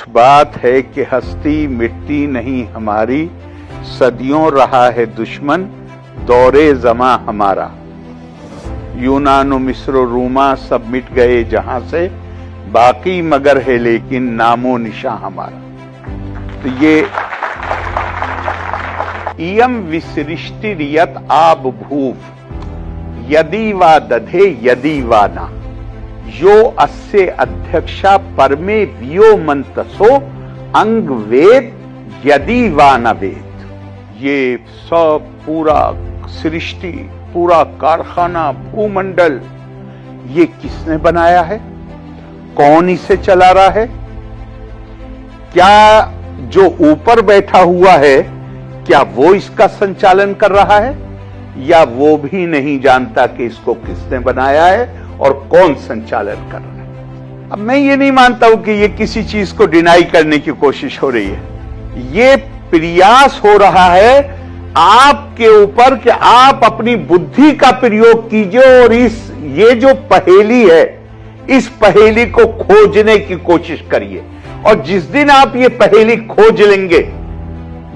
बात है कि हस्ती मिटती नहीं हमारी, सदियों रहा है दुश्मन दौरे जमा हमारा। यूनान मिस्र रूमा सब मिट गए जहां से, बाकी मगर है लेकिन नामो निशा हमारा। तो ये इयम विसृष्टिरियत आब भूव यदि वा दधे यदि वा ना, यो अस्य अध्यक्षा परमे वियो मंतसो अंग वेद यदि वा न वेद। ये सब पूरा सृष्टि, पूरा कारखाना, भूमंडल, ये किसने बनाया है? कौन इसे चला रहा है? क्या जो ऊपर बैठा हुआ है, क्या वो इसका संचालन कर रहा है, या वो भी नहीं जानता कि इसको किसने बनाया है और कौन संचालन कर रहा है? अब मैं ये नहीं मानता हूं कि ये किसी चीज को डिनाई करने की कोशिश हो रही है। ये प्रयास हो रहा है आपके ऊपर कि आप अपनी बुद्धि का प्रयोग कीजिए और ये जो पहेली है, इस पहेली को खोजने की कोशिश करिए। और जिस दिन आप ये पहेली खोज लेंगे,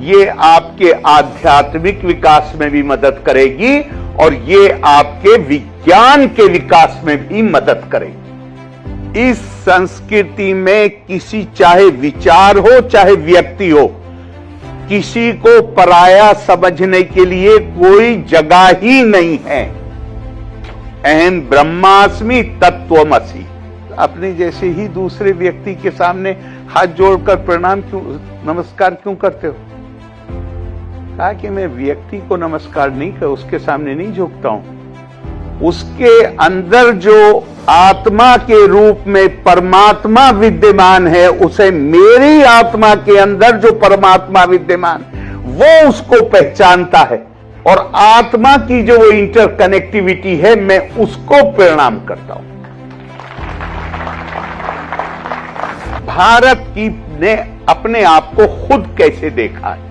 ये आपके आध्यात्मिक विकास में भी मदद करेगी और ये आपके विज्ञान के विकास में भी मदद करेगी। इस संस्कृति में किसी, चाहे विचार हो चाहे व्यक्ति हो, किसी को पराया समझने के लिए कोई जगह ही नहीं है। अहम ब्रह्मास्मि तत्त्वमसि। अपने जैसे ही दूसरे व्यक्ति के सामने हाथ जोड़कर प्रणाम क्यों, नमस्कार क्यों करते हो? कहा कि मैं व्यक्ति को नमस्कार नहीं कर, उसके सामने नहीं झुकता हूं। उसके अंदर जो आत्मा के रूप में परमात्मा विद्यमान है, उसे मेरी आत्मा के अंदर जो परमात्मा विद्यमान, वो उसको पहचानता है। और आत्मा की जो वो इंटरकनेक्टिविटी है, मैं उसको प्रणाम करता हूं। भारत की ने अपने आप को खुद कैसे देखा है?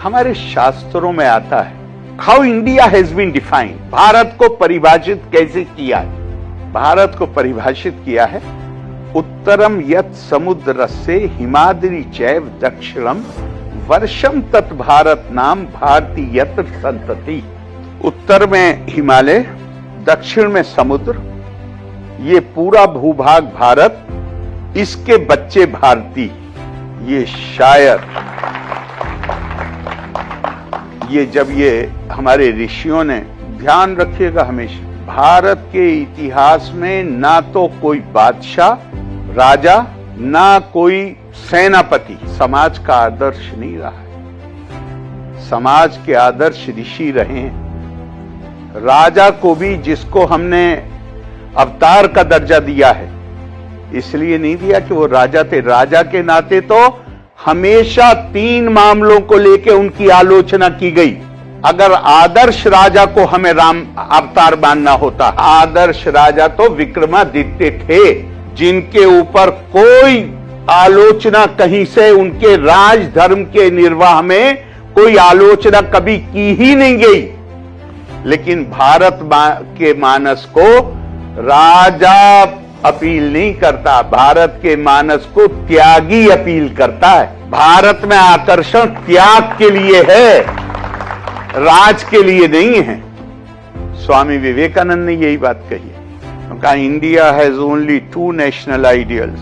हमारे शास्त्रों में आता है, how India has been defined. Bharat को परिभाषित कैसे किया है? भारत को परिभाषित किया है, उत्तरम यत समुद्रस्य हिमाद्रि चैव दक्षिणम वर्षम तत् भारत नाम भारतीयत संतति। उत्तर में हिमालय, दक्षिण में समुद्र, ये पूरा भूभाग भारत, इसके बच्चे भारतीय। ये शायर, ये जब ये हमारे ऋषियों ने, ध्यान रखिएगा हमेशा, भारत के इतिहास में ना तो कोई बादशाह, राजा, ना कोई सेनापति समाज का आदर्श नहीं रहा है। समाज के आदर्श ऋषि रहे हैं। राजा को भी, जिसको हमने अवतार का दर्जा दिया है, इसलिए नहीं दिया कि वो राजा थे। राजा के नाते तो हमेशा 3 मामलों को लेकर उनकी आलोचना की गई। अगर आदर्श राजा को हमें राम अवतार मानना होता, आदर्श राजा तो विक्रमादित्य थे, जिनके ऊपर कोई आलोचना कहीं से, उनके राज धर्म के निर्वाह में कोई आलोचना कभी की ही नहीं गई। लेकिन भारत के मानस को राजा अपील नहीं करता, भारत के मानस को त्यागी अपील करता है। भारत में आकर्षण त्याग के लिए है, राज के लिए नहीं है। स्वामी विवेकानंद ने यही बात कही है। कहा, India has only 2 national ideals,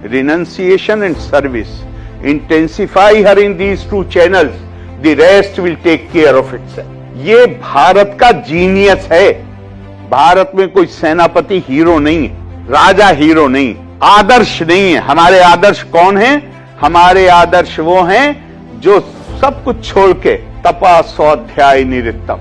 renunciation and service. Intensify her in these 2 channels, the rest will take care of itself. ये भारत का जीनियस है। भारत में कोई सेनापति हीरो नहीं है, राजा हीरो नहीं, आदर्श नहीं है। हमारे आदर्श कौन हैं? हमारे आदर्श वो हैं जो सब कुछ छोड़ के तपा स्वाध्याय निरतम।